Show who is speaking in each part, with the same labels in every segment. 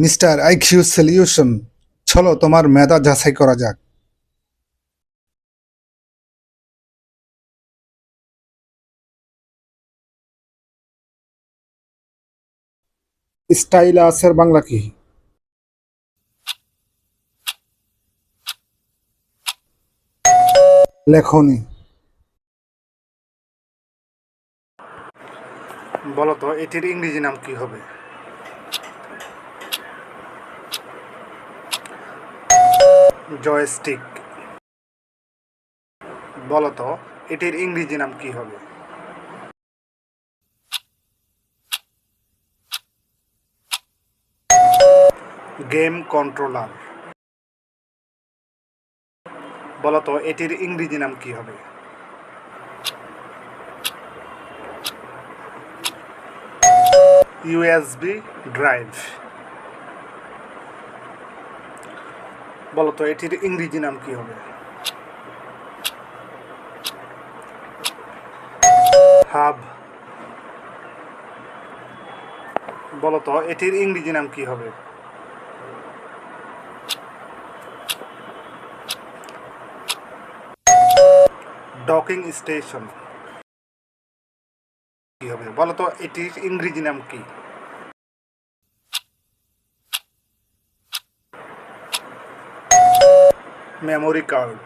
Speaker 1: Mister IQ solution, চলো তোমার মেধা যাচাই করা যাক। স্টাইলাসের বাংলা কি? লেখনি। বলো তো এটির ইংরেজি নাম কি হবে? জয়স্টিক। বলো তো এটির ইংরেজি নাম কি হবে? Game controller. বলো তো এটির ইংরেজি নাম কি হবে? USB drive. বলো তো এটির ইংরেজি নাম কি হবে? হাব। বলো তো এটির ইংরেজি নাম কি হবে? Docking station. কি হবে? বলো তো এটির ইংরেজি নাম কি? Memory card.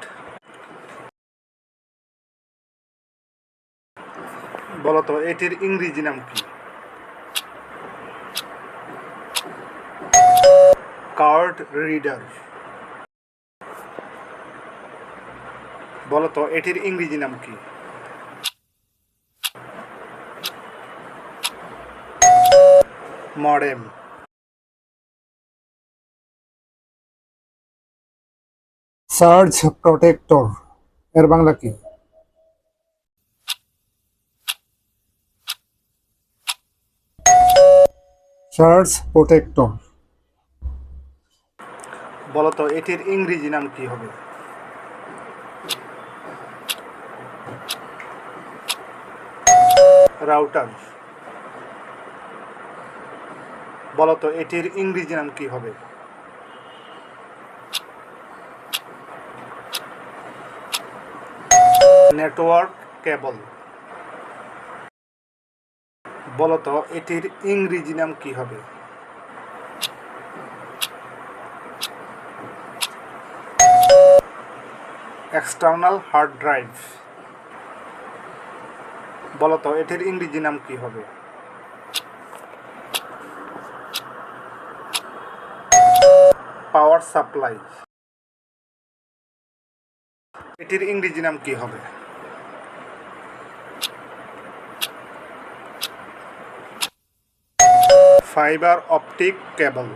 Speaker 1: বলো তো এটির ইংরেজি নাম কি? Card reader. বলো তো এটির ইংরেজি নাম কি? মডেম। সার্চ প্রোটেক্টর এর বাংলা কি? Search protector. বলো তো এটির ইংরেজি নাম কি হবে? রাউটার। বলো তো এটির ইংরেজি নাম কি হবে? Network cable. বলো তো এটির ইংরেজি নাম কি হবে? External hard drive. বলো তো এটির ইংরেজি নাম কি হবে? Power supply. এটির ইংরেজি নাম কি হবে? Fibre optic cable.